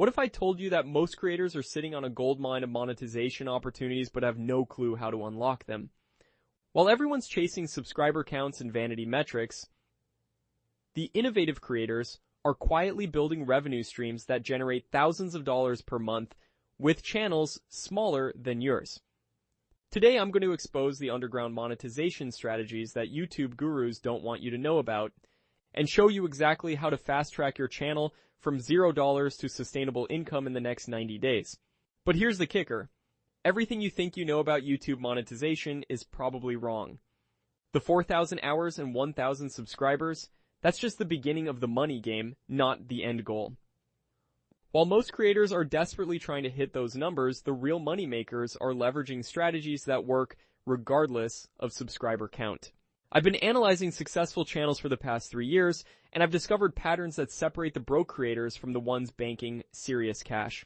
What if I told you that most creators are sitting on a goldmine of monetization opportunities but have no clue how to unlock them? While everyone's chasing subscriber counts and vanity metrics, the innovative creators are quietly building revenue streams that generate thousands of dollars per month with channels smaller than yours. Today I'm going to expose the underground monetization strategies that YouTube gurus don't want you to know about, and show you exactly how to fast-track your channel from $0 to sustainable income in the next 90 days. But here's the kicker. Everything you think you know about YouTube monetization is probably wrong. The 4,000 hours and 1,000 subscribers, that's just the beginning of the money game, not the end goal. While most creators are desperately trying to hit those numbers, the real money makers are leveraging strategies that work regardless of subscriber count. I've been analyzing successful channels for the past 3 years, and I've discovered patterns that separate the broke creators from the ones banking serious cash.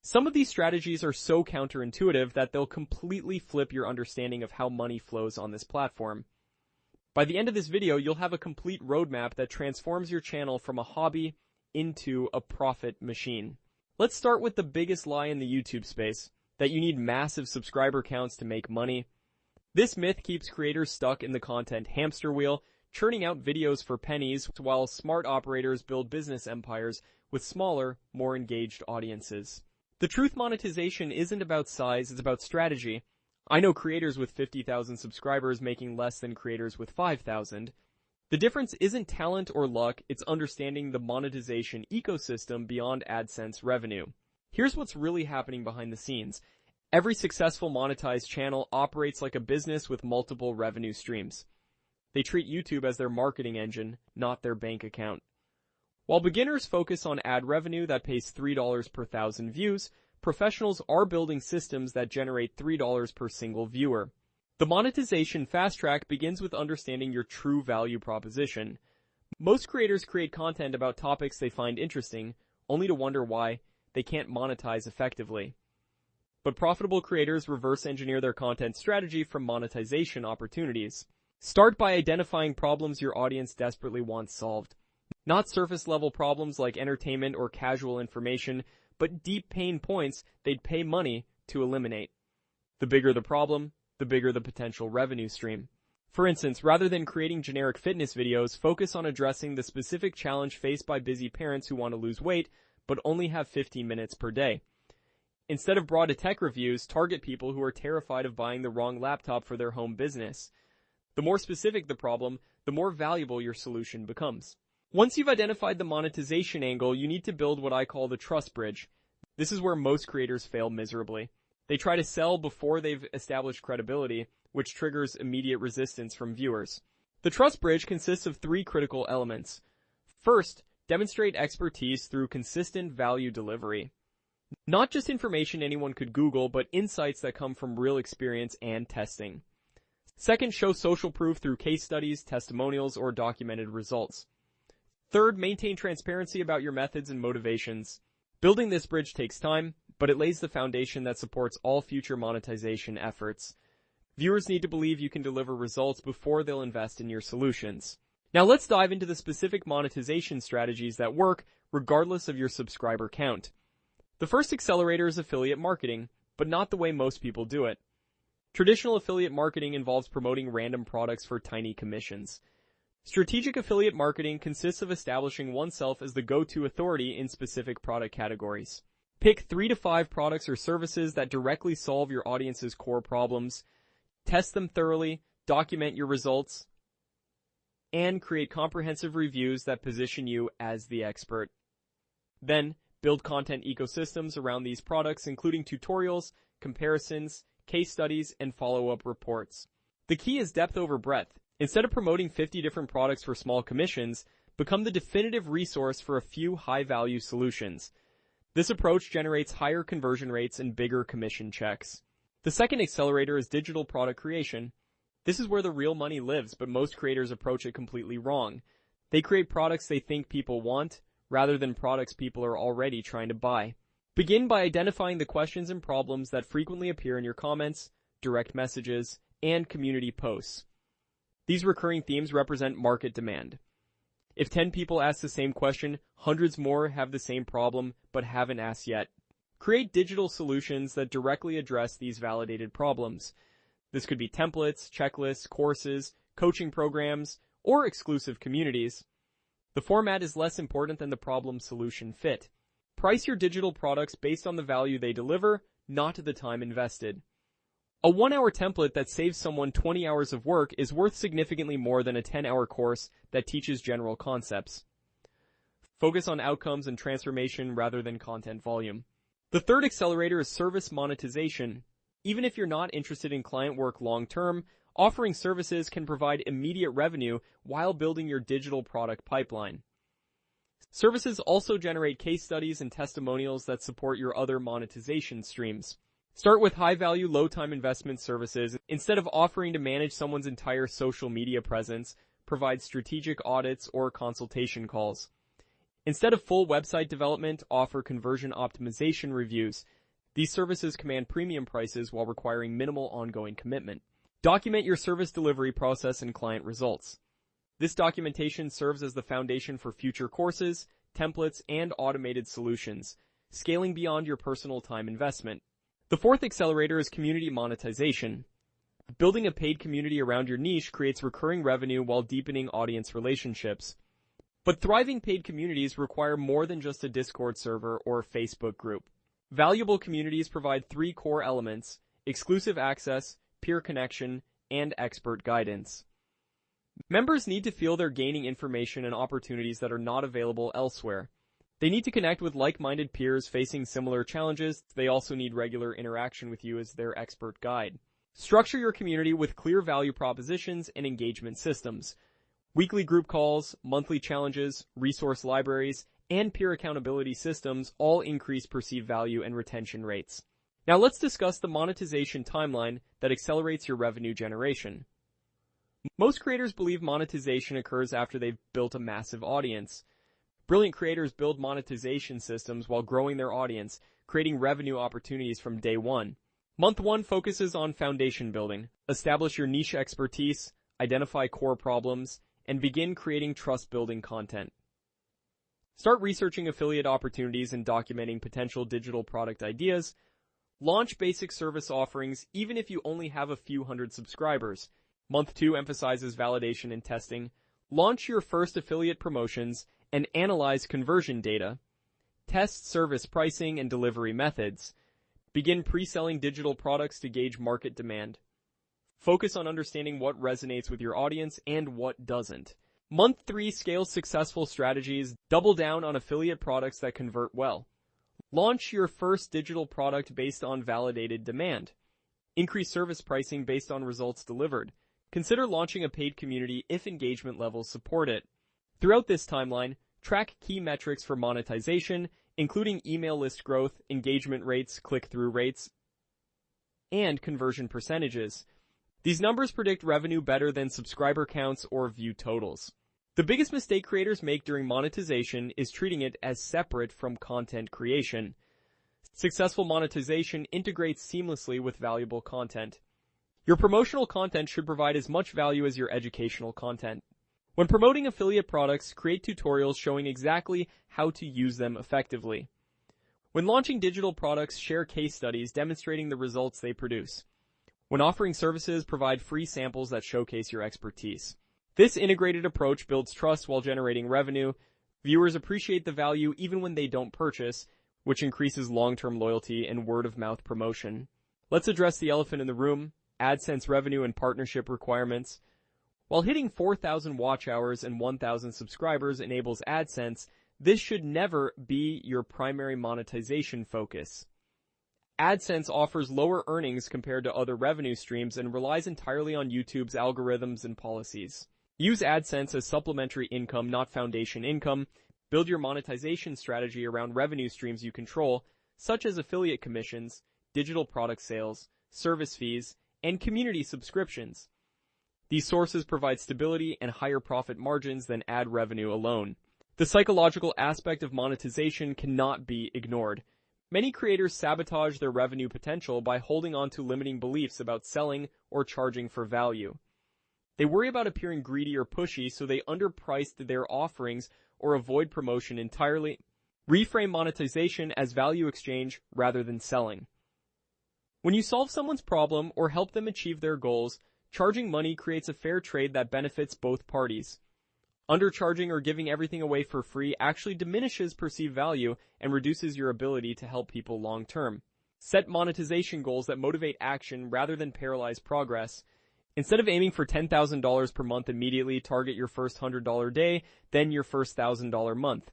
Some of these strategies are so counterintuitive that they'll completely flip your understanding of how money flows on this platform. By the end of this video, you'll have a complete roadmap that transforms your channel from a hobby into a profit machine. Let's start with the biggest lie in the YouTube space, that you need massive subscriber counts to make money. This myth keeps creators stuck in the content hamster wheel, churning out videos for pennies, while smart operators build business empires with smaller, more engaged audiences. The truth, monetization isn't about size, it's about strategy. I know creators with 50,000 subscribers making less than creators with 5,000. The difference isn't talent or luck, it's understanding the monetization ecosystem beyond AdSense revenue. Here's what's really happening behind the scenes. Every successful monetized channel operates like a business with multiple revenue streams. They treat YouTube as their marketing engine, not their bank account. While beginners focus on ad revenue that pays $3 per thousand views, professionals are building systems that generate $3 per single viewer. The monetization fast track begins with understanding your true value proposition. Most creators create content about topics they find interesting, only to wonder why they can't monetize effectively. But profitable creators reverse engineer their content strategy from monetization opportunities. Start by identifying problems your audience desperately wants solved. Not surface-level problems like entertainment or casual information, but deep pain points they'd pay money to eliminate. The bigger the problem, the bigger the potential revenue stream. For instance, rather than creating generic fitness videos, focus on addressing the specific challenge faced by busy parents who want to lose weight, but only have 15 minutes per day. Instead of broad tech reviews, target people who are terrified of buying the wrong laptop for their home business. The more specific the problem, the more valuable your solution becomes. Once you've identified the monetization angle, you need to build what I call the trust bridge. This is where most creators fail miserably. They try to sell before they've established credibility, which triggers immediate resistance from viewers. The trust bridge consists of 3 critical elements. First, demonstrate expertise through consistent value delivery. Not just information anyone could Google, but insights that come from real experience and testing. Second, show social proof through case studies, testimonials, or documented results. Third, maintain transparency about your methods and motivations. Building this bridge takes time, but it lays the foundation that supports all future monetization efforts. Viewers need to believe you can deliver results before they'll invest in your solutions. Now let's dive into the specific monetization strategies that work regardless of your subscriber count. The first accelerator is affiliate marketing, but not the way most people do it. Traditional affiliate marketing involves promoting random products for tiny commissions. Strategic affiliate marketing consists of establishing oneself as the go-to authority in specific product categories. Pick 3 to 5 products or services that directly solve your audience's core problems, test them thoroughly, document your results, and create comprehensive reviews that position you as the expert. Then, build content ecosystems around these products, including tutorials, comparisons, case studies, and follow-up reports. The key is depth over breadth. Instead of promoting 50 different products for small commissions, become the definitive resource for a few high-value solutions. This approach generates higher conversion rates and bigger commission checks. The second accelerator is digital product creation. This is where the real money lives, but most creators approach it completely wrong. They create products they think people want, rather than products people are already trying to buy. Begin by identifying the questions and problems that frequently appear in your comments, direct messages, and community posts. These recurring themes represent market demand. If 10 people ask the same question, hundreds more have the same problem but haven't asked yet. Create digital solutions that directly address these validated problems. This could be templates, checklists, courses, coaching programs, or exclusive communities. The format is less important than the problem-solution fit. Price your digital products based on the value they deliver, not the time invested. A 1-hour template that saves someone 20 hours of work is worth significantly more than a 10-hour course that teaches general concepts. Focus on outcomes and transformation rather than content volume. The third accelerator is service monetization. Even if you're not interested in client work long-term, offering services can provide immediate revenue while building your digital product pipeline. Services also generate case studies and testimonials that support your other monetization streams. Start with high-value, low-time investment services. Instead of offering to manage someone's entire social media presence, provide strategic audits or consultation calls. Instead of full website development, offer conversion optimization reviews. These services command premium prices while requiring minimal ongoing commitment. Document your service delivery process and client results. This documentation serves as the foundation for future courses, templates, and automated solutions, scaling beyond your personal time investment. The fourth accelerator is community monetization. Building a paid community around your niche creates recurring revenue while deepening audience relationships. But thriving paid communities require more than just a Discord server or Facebook group. Valuable communities provide 3 core elements: exclusive access, peer connection, and expert guidance. Members need to feel they're gaining information and opportunities that are not available elsewhere. They need to connect with like-minded peers facing similar challenges. They also need regular interaction with you as their expert guide. Structure your community with clear value propositions and engagement systems. Weekly group calls, monthly challenges, resource libraries, and peer accountability systems all increase perceived value and retention rates. Now let's discuss the monetization timeline that accelerates your revenue generation. Most creators believe monetization occurs after they've built a massive audience. Brilliant creators build monetization systems while growing their audience, creating revenue opportunities from day one. Month 1 focuses on foundation building. Establish your niche expertise, identify core problems, and begin creating trust-building content. Start researching affiliate opportunities and documenting potential digital product ideas. Launch basic service offerings even if you only have a few hundred subscribers. Month 2 emphasizes validation and testing. Launch your first affiliate promotions and analyze conversion data. Test service pricing and delivery methods. Begin pre-selling digital products to gauge market demand. Focus on understanding what resonates with your audience and what doesn't. Month 3 scales successful strategies. Double down on affiliate products that convert well. Launch your first digital product based on validated demand. Increase service pricing based on results delivered. Consider launching a paid community if engagement levels support it. Throughout this timeline, track key metrics for monetization, including email list growth, engagement rates, click-through rates, and conversion percentages. These numbers predict revenue better than subscriber counts or view totals. The biggest mistake creators make during monetization is treating it as separate from content creation. Successful monetization integrates seamlessly with valuable content. Your promotional content should provide as much value as your educational content. When promoting affiliate products, create tutorials showing exactly how to use them effectively. When launching digital products, share case studies demonstrating the results they produce. When offering services, provide free samples that showcase your expertise. This integrated approach builds trust while generating revenue. Viewers appreciate the value even when they don't purchase, which increases long-term loyalty and word-of-mouth promotion. Let's address the elephant in the room: AdSense revenue and partnership requirements. While hitting 4,000 watch hours and 1,000 subscribers enables AdSense, this should never be your primary monetization focus. AdSense offers lower earnings compared to other revenue streams and relies entirely on YouTube's algorithms and policies. Use AdSense as supplementary income, not foundation income. Build your monetization strategy around revenue streams you control, such as affiliate commissions, digital product sales, service fees, and community subscriptions. These sources provide stability and higher profit margins than ad revenue alone. The psychological aspect of monetization cannot be ignored. Many creators sabotage their revenue potential by holding on to limiting beliefs about selling or charging for value. They worry about appearing greedy or pushy, so they underprice their offerings or avoid promotion entirely. Reframe monetization as value exchange rather than selling. When you solve someone's problem or help them achieve their goals, charging money creates a fair trade that benefits both parties. Undercharging or giving everything away for free actually diminishes perceived value and reduces your ability to help people long term. Set monetization goals that motivate action rather than paralyze progress. Instead of aiming for $10,000 per month immediately, target your first $100 day, then your first $1,000 month.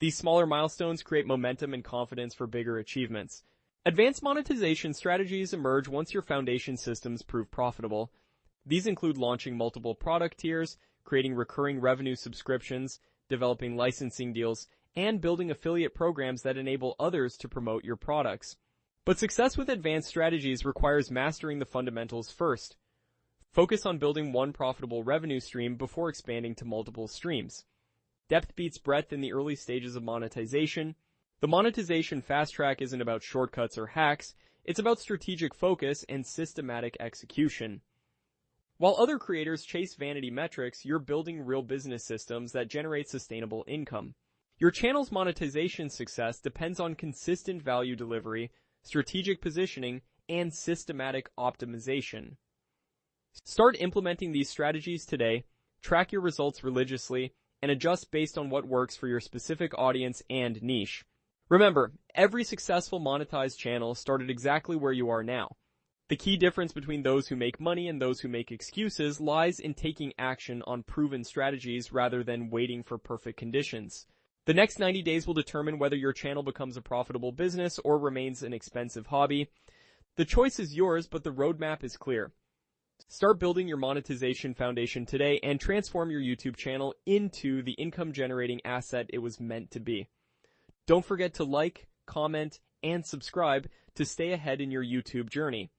These smaller milestones create momentum and confidence for bigger achievements. Advanced monetization strategies emerge once your foundation systems prove profitable. These include launching multiple product tiers, creating recurring revenue subscriptions, developing licensing deals, and building affiliate programs that enable others to promote your products. But success with advanced strategies requires mastering the fundamentals first. Focus on building one profitable revenue stream before expanding to multiple streams. Depth beats breadth in the early stages of monetization. The monetization fast track isn't about shortcuts or hacks, it's about strategic focus and systematic execution. While other creators chase vanity metrics, you're building real business systems that generate sustainable income. Your channel's monetization success depends on consistent value delivery, strategic positioning, and systematic optimization. Start implementing these strategies today, track your results religiously, and adjust based on what works for your specific audience and niche. Remember, every successful monetized channel started exactly where you are now. The key difference between those who make money and those who make excuses lies in taking action on proven strategies rather than waiting for perfect conditions. The next 90 days will determine whether your channel becomes a profitable business or remains an expensive hobby. The choice is yours, but the roadmap is clear. Start building your monetization foundation today and transform your YouTube channel into the income-generating asset it was meant to be. Don't forget to like, comment, and subscribe to stay ahead in your YouTube journey.